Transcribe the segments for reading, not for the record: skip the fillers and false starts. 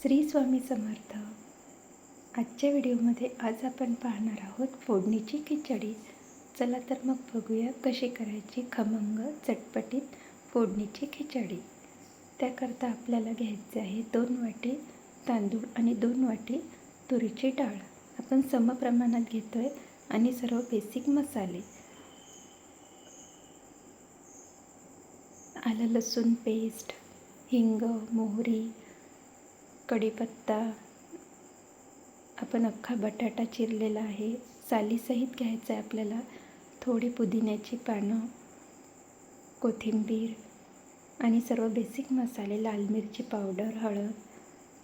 श्री स्वामी समर्थ. आजच्या व्हिडिओमध्ये आज आपण पाहणार आहोत फोडणीची खिचडी. चला तर मग बघूया कशी करायची खमंग चटपटीत फोडणीची खिचडी. त्याकरता आपल्याला घ्यायचे आहे 2 वाटी तांदूळ आणि 2 वाटी तुरीची डाळ. आपण समप्रमाणात घेतोय आणि सर्व बेसिक मसाले, आलं लसूण पेस्ट, हिंग, मोहरी, कढीपत्ता, आपण अख्खा बटाटा चिरलेला आहे, सालीसहित घ्यायचं आहे आपल्याला, थोडी पुदिन्याची पानं, कोथिंबीर आणि सर्व बेसिक मसाले, लाल मिरची पावडर, हळद,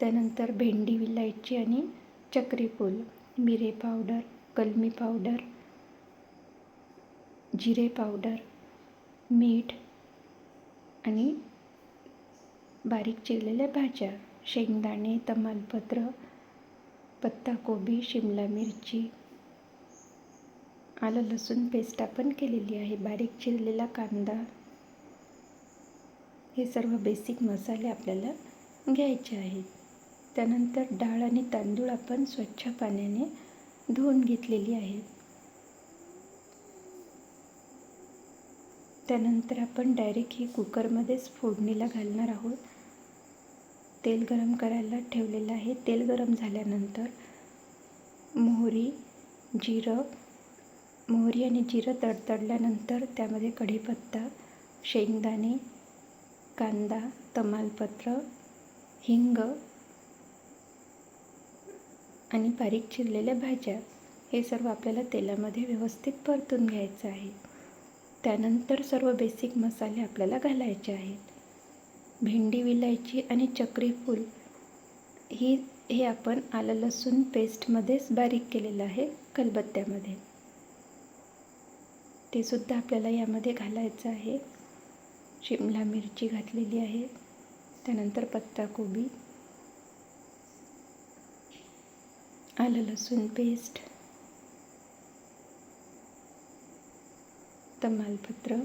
त्यानंतर भेंडी विलायची आणि चक्रीफूल, मिरे पावडर, कलमी पावडर, जिरे पावडर, मीठ आणि बारीक चिरलेल्या भाज्या, शेंगदाणे, तमालपत्र, पत्ताकोबी, शिमला मिरची, आलं लसूण पेस्ट आपण केलेली आहे, बारीक चिरलेला कांदा. हे सर्व बेसिक मसाले आपल्याला घ्यायचे आहेत. त्यानंतर डाळ आणि तांदूळ आपण स्वच्छ पाण्याने धुवून घेतलेली आहेत. त्यानंतर आपण डायरेक्ट ही कुकरमध्येच फोडणीला घालणार आहोत. तेल गरम करायला ठेवलेलं आहे. तेल गरम झाल्यानंतर मोहरी आणि जिरं तडतडल्यानंतर त्यामध्ये कढीपत्ता, शेंगदाणे, कांदा, तमालपत्र, हिंग आणि बारीक चिरलेल्या भाज्या, हे सर्व आपल्याला तेलामध्ये व्यवस्थित परतून घ्यायचं आहे. त्यानंतर सर्व बेसिक मसाले आपल्याला घालायचे आहेत. भेंडी विलायची आणि चक्रीफूल हे आपण आलं लसूण पेस्टमध्येच बारीक केलेलं आहे खलबत्त्यामध्ये, ते सुद्धा आपल्याला यामध्ये घालायचं आहे. शिमला मिरची घातलेली आहे, त्यानंतर पत्ताकोबी, आलं लसूण पेस्ट, तमालपत्र,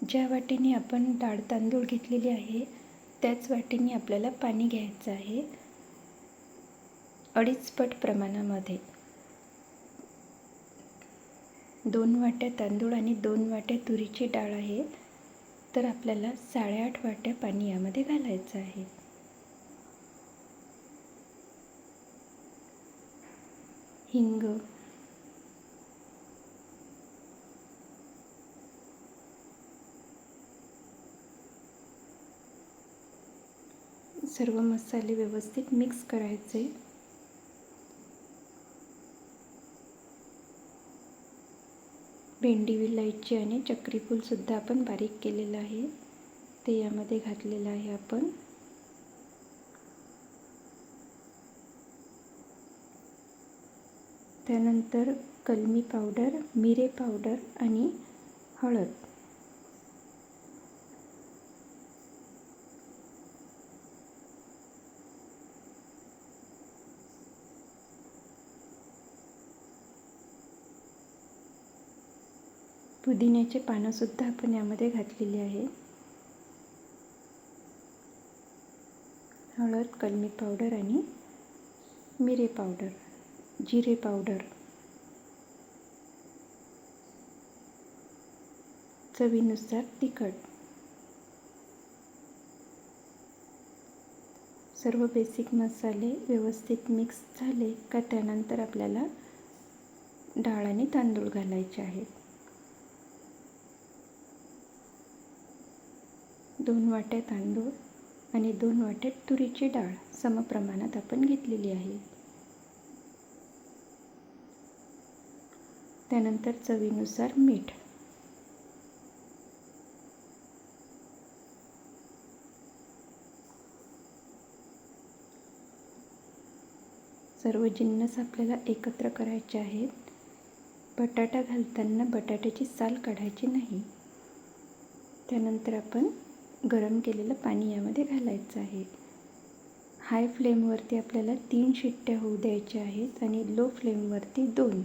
ज्या वाटीने आपण डाळ तांदूळ घेतलेली आहे त्याच वाटीने आपल्याला पाणी घ्यायचं आहे, 2.5 पट प्रमाणामध्ये. 2 वाट्या तांदूळ आणि 2 वाट्या तुरीची डाळ आहे, तर आपल्याला 8.5 वाट्या पाणी यामध्ये घालायचं आहे. हिंग, सर्व मसाले व्यवस्थित मिक्स करायचे. भेंडी विलायची आणि चक्रीफूल सुद्धा आपण बारीक केलेलं आहे, ते यामध्ये घातलेलं आहे आपण. त्यानंतर कलमी पावडर, मिरे पावडर आणि हळद. पुदिन्याचे पानं सुद्धा आपण यामध्ये घातलेली आहे. हळद, कलमी पावडर आणि मिरे पावडर, जिरे पावडर, चवीनुसार तिखट. सर्व बेसिक मसाले व्यवस्थित मिक्स झाले का त्यानंतर आपल्याला डाळ आणि तांदूळ घालायचे आहेत. 2 वाट्या तांदूळ आणि 2 वाट्या तुरीची डाळ समप्रमाणात आपण घेतलेली आहे. त्यानंतर चवीनुसार मीठ. सर्व जिन्नस आपल्याला एकत्र करायचे आहेत. बटाटा घालताना बटाट्याची साल काढायची नाही. त्यानंतर आपण गरम केलेलं पाणी यामध्ये घालायचं आहे. हाय फ्लेमवरती आपल्याला 3 शिट्ट्या होऊ द्यायच्या आहेत आणि लो फ्लेमवरती 2.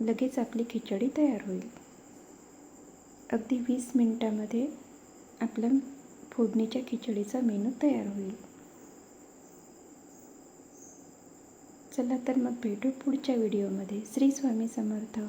लगेच आपली खिचडी तयार होईल. अगदी 20 मिनिटामध्ये आपला फोडणीच्या खिचडीचा मेनू तयार होईल. चला तर मग भेटू पुढच्या व्हिडिओमध्ये. श्री स्वामी समर्थ.